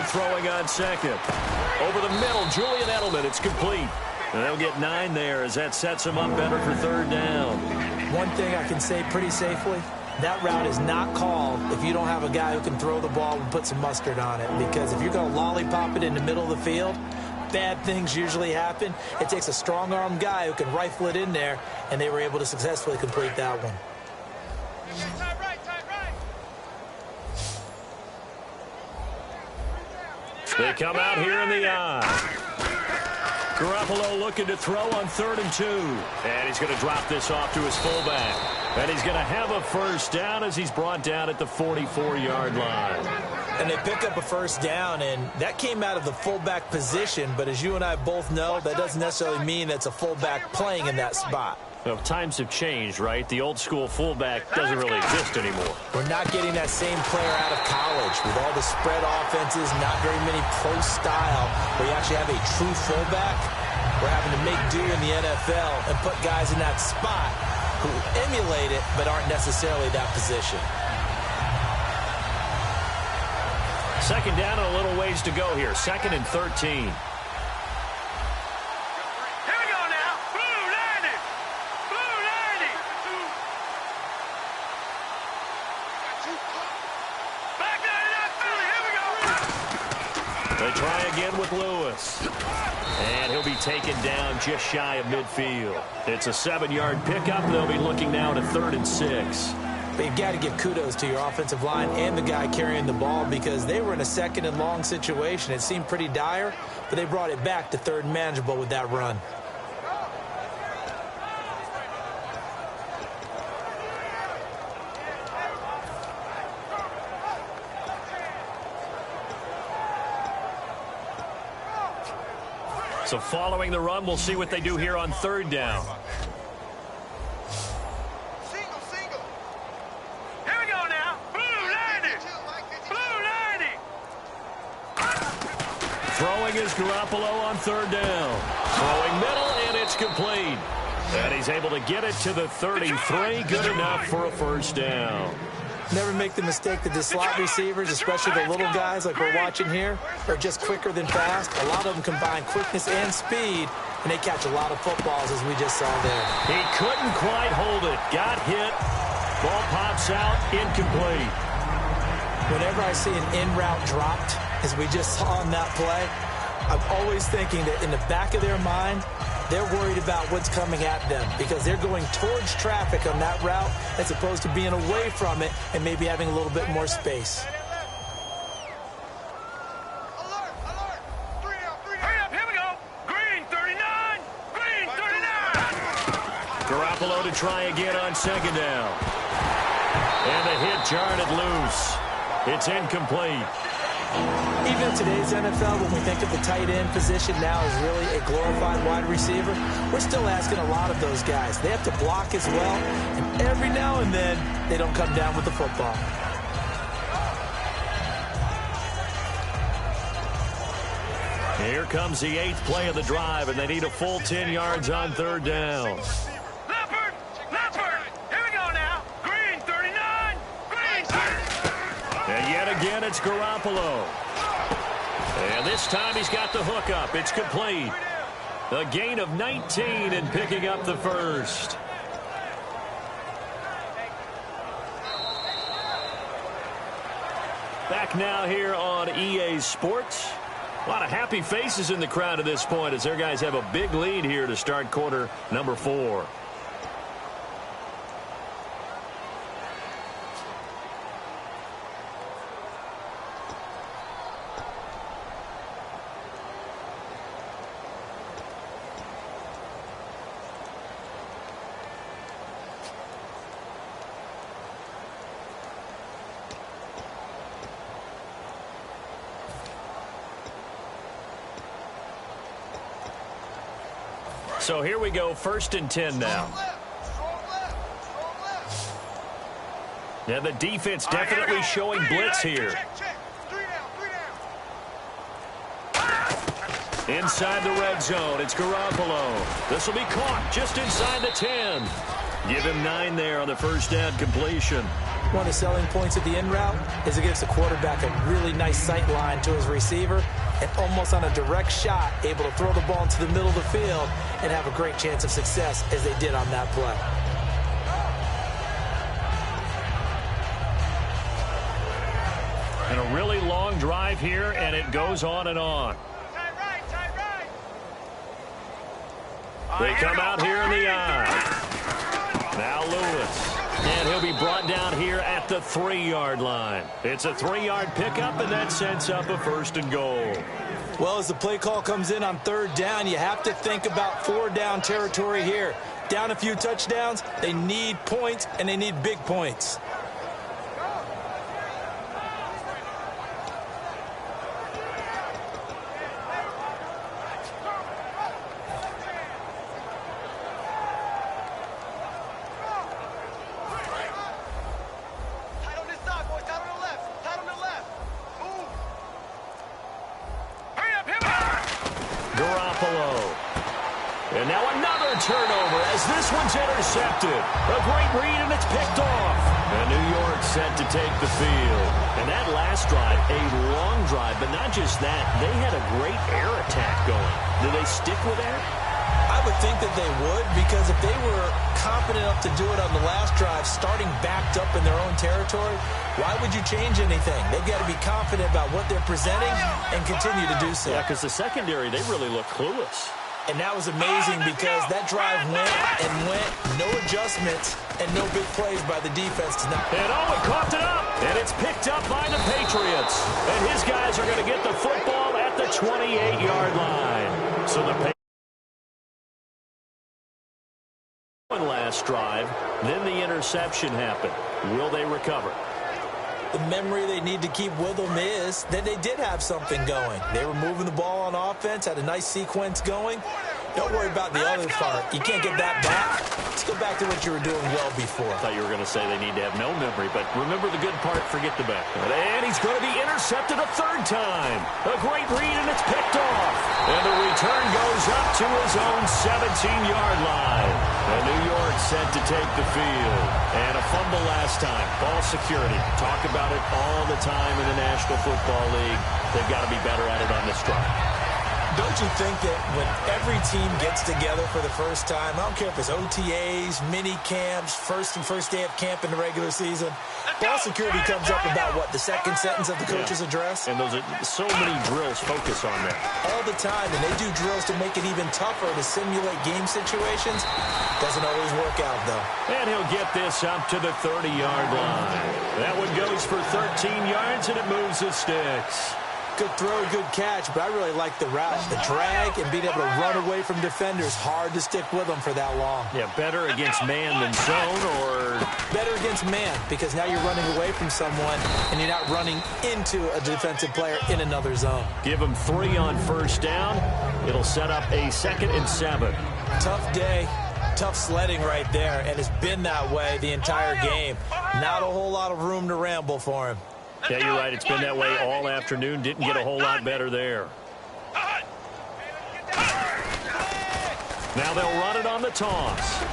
Throwing on second. Over the middle, Julian Edelman. It's complete. And they'll get 9 there as that sets them up better for 3rd down. One thing I can say pretty safely, that route is not called if you don't have a guy who can throw the ball and put some mustard on it. Because if you're going to lollipop it in the middle of the field, bad things usually happen. It takes a strong-arm guy who can rifle it in there, and they were able to successfully complete that one. They come out here in the eye. Garoppolo looking to throw on 3rd and 2. And he's going to drop this off to his fullback. And he's going to have a 1st down as he's brought down at the 44-yard line. And they pick up a 1st down, and that came out of the fullback position. But as you and I both know, that doesn't necessarily mean that's a fullback playing in that spot. Well, times have changed, right? The old-school fullback doesn't really exist anymore. We're not getting that same player out of college with all the spread offenses, not very many pro style, where you actually have a true fullback. We're having to make do in the NFL and put guys in that spot who emulate it but aren't necessarily that position. 2nd down and a little ways to go here. 2nd and 13. They try again with Lewis. And he'll be taken down just shy of midfield. It's a 7-yard pickup. They'll be looking now to 3rd and 6. But you've got to give kudos to your offensive line and the guy carrying the ball because they were in a 2nd and long situation. It seemed pretty dire, but they brought it back to 3rd and manageable with that run. So following the run, we'll see what they do here on 3rd down. Single. Here we go now. Blue 90. Blue 90. Throwing is Garoppolo on 3rd down. Throwing middle, and it's complete. And he's able to get it to the 33. Good enough for a 1st down. Never make the mistake that the slot receivers, especially the little guys like we're watching here, are just quicker than fast. A lot of them combine quickness and speed and they catch a lot of footballs, as we just saw there. He couldn't quite hold it. Got hit. Ball pops out, incomplete. Whenever I see an in-route dropped, as we just saw on that play, I'm always thinking that in the back of their mind, they're worried about what's coming at them because they're going towards traffic on that route as opposed to being away from it and maybe having a little bit more space. Garoppolo to try again on second down. And the hit jarred it loose. It's incomplete. Even in today's NFL, when we think of the tight end position now as really a glorified wide receiver, we're still asking a lot of those guys. They have to block as well, and every now and then, they don't come down with the football. Here comes the 8th play of the drive, and they need a full 10 yards on third down. And yet again, it's Garoppolo. And this time he's got the hook up. It's complete. A gain of 19 and picking up the first. Back now here on EA Sports. A lot of happy faces in the crowd at this point as their guys have a big lead here to start quarter number 4. So here we go, 1st and 10 now. Yeah, the defense definitely showing blitz here. Inside the red zone, it's Garoppolo. This will be caught just inside the 10. Give him 9 there on the first down completion. One of the selling points of the in route is it gives the quarterback a really nice sight line to his receiver and almost on a direct shot able to throw the ball into the middle of the field and have a great chance of success as they did on that play. And a really long drive here, and it goes on and on. They come out here in the eye. Now Lewis. And he'll be brought down here at the 3-yard line. It's a 3-yard pickup, and that sets up a 1st and goal. Well, as the play call comes in on 3rd down, you have to think about 4-down territory here. Down a few touchdowns, they need points, and they need big points. And now another turnover as this one's intercepted. A great read, and it's picked off. And New York set to take the field. And that last drive, a long drive, but not just that. They had a great air attack going. Do they stick with that? I would think that they would, because if they were confident enough to do it on the last drive, starting backed up in their own territory, why would you change anything? They've got to be confident about what they're presenting and continue to do so. Yeah, because the secondary, they really look clueless. And that was amazing because that drive went and went, no adjustments, and no big plays by the defense. And he coughed it up, and it's picked up by the Patriots. And his guys are going to get the football at the 28-yard line. So the last drive, then the interception happened. Will they recover? The memory they need to keep with them is that they did have something going. They were moving the ball on offense, had a nice sequence going. Don't worry about the other part. You can't get that back. Let's go back to what you were doing well before. I thought you were going to say they need to have no memory, but remember the good part, forget the bad. And he's going to be intercepted a 3rd time. A great read, and it's picked off. And the return goes up to his own 17-yard line. And New York set to take the field. And a fumble last time. Ball security. Talk about it all the time in the National Football League. They've got to be better at it on this drive. don't you think that when every team gets together for the first time, I don't care if it's OTAs, mini camps, first day of camp in the regular season, ball security comes up about, what, the second sentence of the coach's address? And those are so many drills focus on that. All the time, and they do drills to make it even tougher to simulate game situations. Doesn't always work out, though. And he'll get this up to the 30-yard line. That one goes for 13 yards, and it moves the sticks. Good throw, good catch, but I really like the route. The drag and being able to run away from defenders, hard to stick with them for that long. Yeah, better against man than zone, or... Better against man, because now you're running away from someone, and you're not running into a defensive player in another zone. Give him 3 on first down. It'll set up a 2nd and 7. Tough day. Tough sledding right there, and it's been that way the entire game. Not a whole lot of room to ramble for him. Yeah, you're right. It's been that way all afternoon. Didn't get a whole lot better there. Now they'll run it on the toss.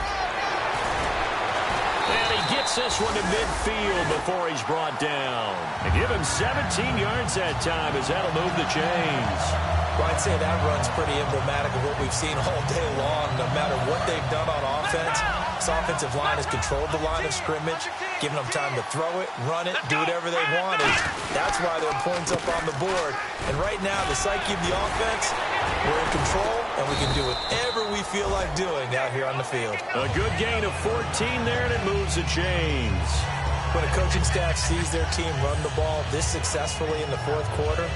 And he gets this one to midfield before he's brought down. They give him 17 yards that time as that'll move the chains. Well, I'd say that run's pretty emblematic of what we've seen all day long. No matter what they've done on offense, this offensive line has controlled the line of scrimmage, giving them time to throw it, run it, do whatever they want. And that's why their points up on the board. And right now, the psyche of the offense, we're in control, and we can do whatever we feel like doing out here on the field. A good gain of 14 there, and it moves the chains. When a coaching staff sees their team run the ball this successfully in the fourth quarter,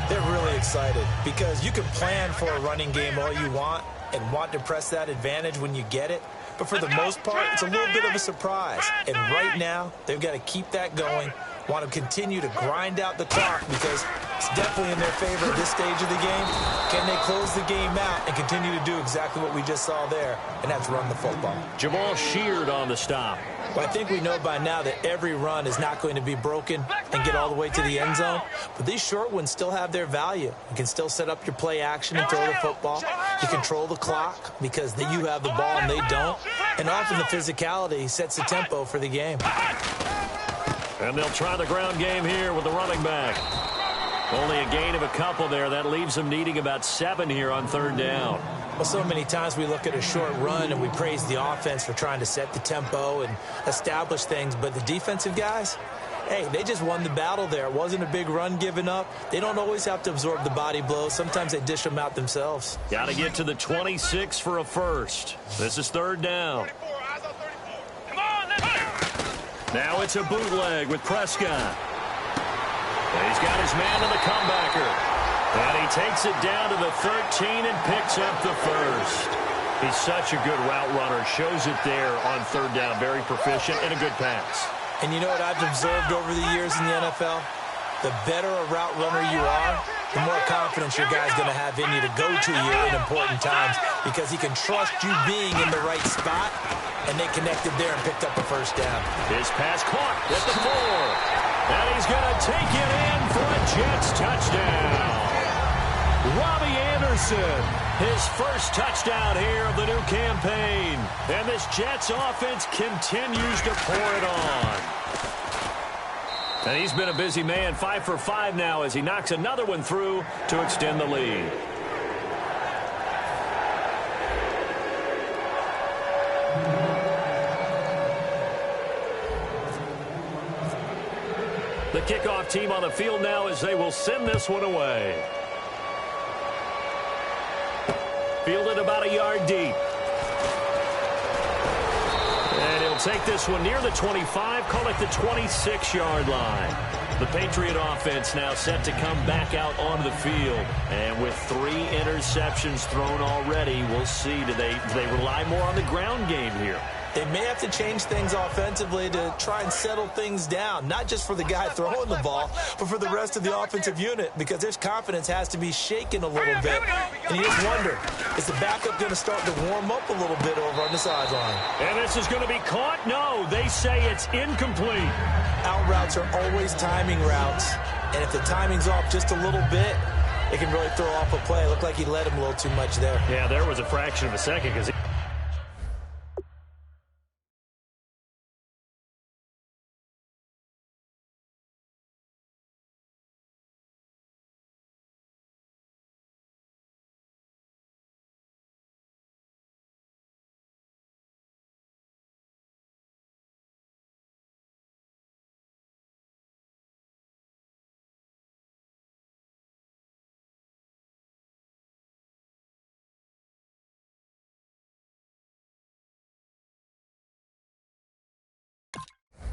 they're really excited, because you can plan for a running game all you want and want to press that advantage when you get it. But for the most part, it's a little bit of a surprise. And right now, they've got to keep that going, want to continue to grind out the clock, because it's definitely in their favor at this stage of the game. Can they close the game out and continue to do exactly what we just saw there, and that's run the football? Jamal Sheard on the stop. Well, I think we know by now that every run is not going to be broken and get all the way to the end zone. But these short ones still have their value. You can still set up your play action and throw the football. You control the clock because you have the ball and they don't. And often the physicality sets the tempo for the game. And they'll try the ground game here with the running back. Only a gain of a couple there. That leaves them needing about 7 here on 3rd down. Well, so many times we look at a short run and we praise the offense for trying to set the tempo and establish things. But the defensive guys, hey, they just won the battle there. It wasn't a big run given up. They don't always have to absorb the body blows. Sometimes they dish them out themselves. Got to get to the 26 for a first. This is 3rd down. Now it's a bootleg with Prescott. And he's got his man to the comebacker. And he takes it down to the 13 and picks up the first. He's such a good route runner. Shows it there on 3rd down. Very proficient and a good pass. And you know what I've observed over the years in the NFL? The better a route runner you are, the more confidence your guy's going to have in you to go to you in important times, because he can trust you being in the right spot, and they connected there and picked up a first down. His pass caught at the 4. And he's going to take it in for a Jets touchdown. Robbie Anderson, his first touchdown here of the new campaign. And this Jets offense continues to pour it on. And he's been a busy man, 5 for 5 now as he knocks another one through to extend the lead. The kickoff team on the field now as they will send this one away. Fielded about a yard deep. And he'll take this one near the 25, call it the 26-yard line. The Patriot offense now set to come back out onto the field. And with 3 interceptions thrown already, we'll see. Do they rely more on the ground game here? They may have to change things offensively to try and settle things down, not just for the guy throwing the ball, but for the rest of the offensive unit, because their confidence has to be shaken a little bit. And you just wonder, is the backup going to start to warm up a little bit over on the sideline? And this is going to be caught? No, they say it's incomplete. Out routes are always timing routes, and if the timing's off just a little bit, it can really throw off a play. It looked like he led him a little too much there. Yeah, there was a fraction of a second because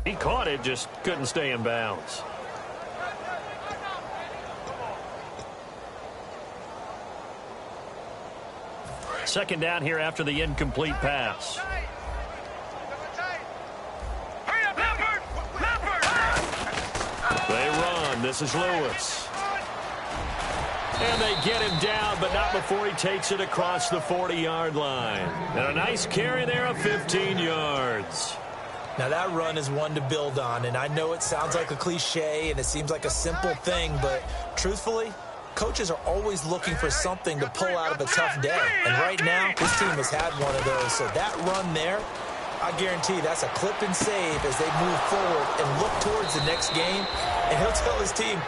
He caught it, just couldn't stay in bounds. Second down here after the incomplete pass. They run. This is Lewis. And they get him down, but not before he takes it across the 40-yard line. And a nice carry there of 15 yards. Now, that run is one to build on, and I know it sounds like a cliche and it seems like a simple thing, but truthfully, coaches are always looking for something to pull out of a tough day. And right now, this team has had one of those. So that run there, I guarantee that's a clip and save as they move forward and look towards the next game. And he'll tell his team,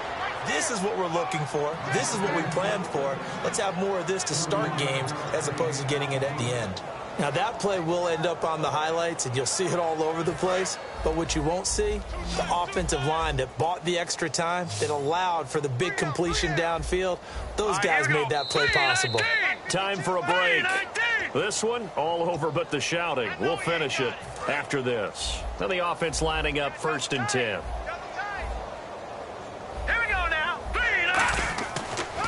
this is what we're looking for. This is what we planned for. Let's have more of this to start games as opposed to getting it at the end. Now, that play will end up on the highlights, and you'll see it all over the place. But what you won't see, the offensive line that bought the extra time, that allowed for the big completion downfield, those guys made that play possible. Time for a break. This one, all over but the shouting. We'll finish it after this. Now the offense lining up 1st and 10.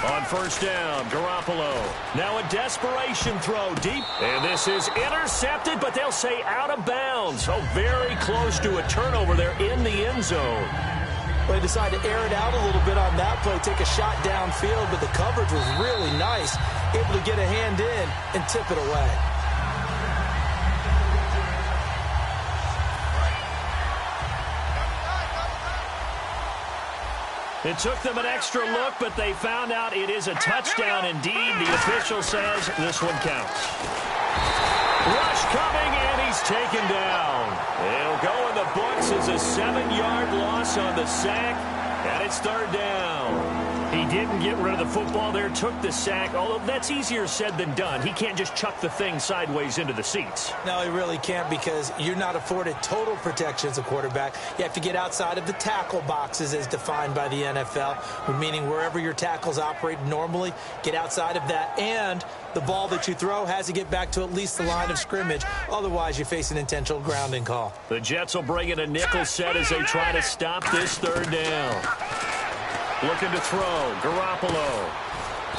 On 1st down, Garoppolo. Now a desperation throw deep. And this is intercepted, but they'll say out of bounds. Oh, very close to a turnover there in the end zone. They decided to air it out a little bit on that play, take a shot downfield, but the coverage was really nice. Able to get a hand in and tip it away. It took them an extra look, but they found out it is a touchdown indeed. The official says this one counts. Rush coming, and he's taken down. It'll go in the books as a 7-yard loss on the sack, and it's 3rd down. He didn't get rid of the football there, took the sack, although that's easier said than done. He can't just chuck the thing sideways into the seats. No, he really can't, because you're not afforded total protection as a quarterback. You have to get outside of the tackle boxes as defined by the NFL, meaning wherever your tackles operate normally, get outside of that, and the ball that you throw has to get back to at least the line of scrimmage. Otherwise, you face an intentional grounding call. The Jets will bring in a nickel set as they try to stop this 3rd down. Looking to throw, Garoppolo.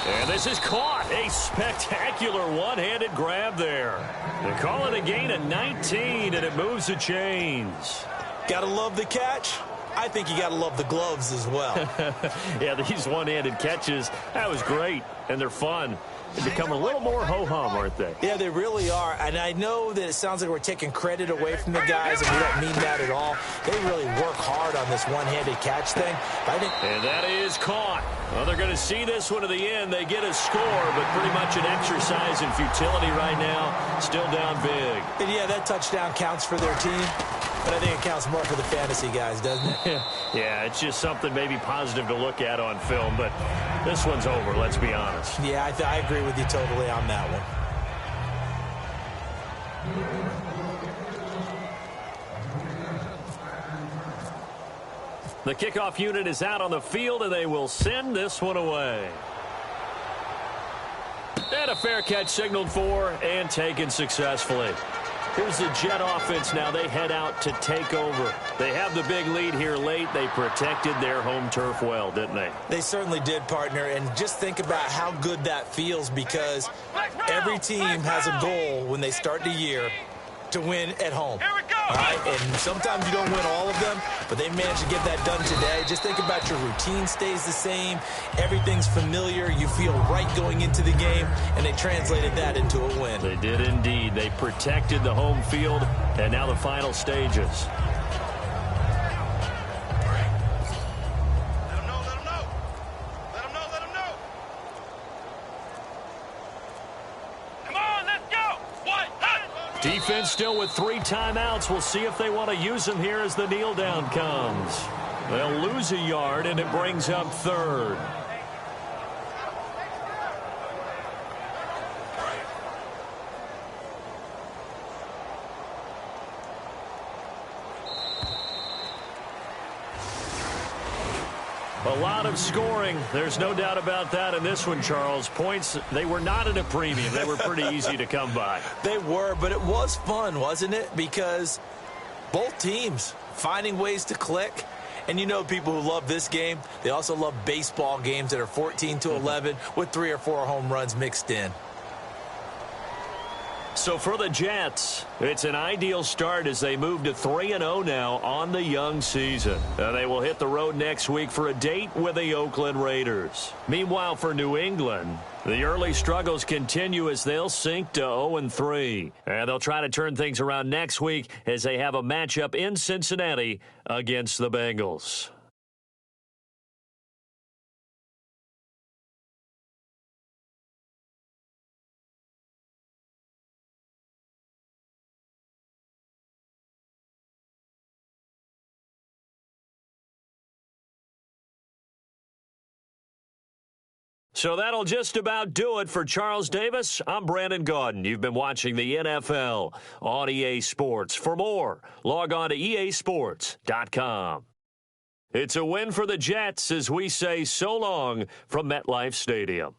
And this is caught. A spectacular one-handed grab there. They call it a gain of 19, and it moves the chains. Gotta love the catch. I think you gotta love the gloves as well. Yeah, these one-handed catches, that was great, and they're fun. They become a little more ho-hum, aren't they? Yeah, they really are. And I know that it sounds like we're taking credit away from the guys, and we don't mean that at all. They really work hard on this one-handed catch thing. And that is caught. Well, they're going to see this one to the end. They get a score, but pretty much an exercise in futility right now. Still down big. And yeah, that touchdown counts for their team. But I think it counts more for the fantasy guys, doesn't it? Yeah, it's just something maybe positive to look at on film, but this one's over, let's be honest. Yeah, I agree with you totally on that one. The kickoff unit is out on the field, and they will send this one away. And a fair catch signaled for and taken successfully. Here's the Jet offense now. They head out to take over. They have the big lead here late. They protected their home turf well, didn't they? They certainly did, partner. And just think about how good that feels, because every team has a goal when they start the year to win at home. All right, and sometimes you don't win all of them, but they managed to get that done today. Just think about your routine stays the same. Everything's familiar. You feel right going into the game, and they translated that into a win. They did indeed. They protected the home field, and now the final stages. Defense still with 3 timeouts. We'll see if they want to use them here as the kneel down comes. They'll lose a yard, and it brings up 3rd. A lot of scoring. There's no doubt about that in this one, Charles. Points, they were not at a premium. They were pretty easy to come by. They were, but it was fun, wasn't it? Because both teams finding ways to click. And you know people who love this game, they also love baseball games that are 14-11 with 3 or 4 home runs mixed in. So for the Jets, it's an ideal start as they move to 3-0 now on the young season. They will hit the road next week for a date with the Oakland Raiders. Meanwhile, for New England, the early struggles continue as they'll sink to 0-3. And they'll try to turn things around next week as they have a matchup in Cincinnati against the Bengals. So that'll just about do it for Charles Davis. I'm Brandon Gaudin. You've been watching the NFL on EA Sports. For more, log on to easports.com. It's a win for the Jets as we say so long from MetLife Stadium.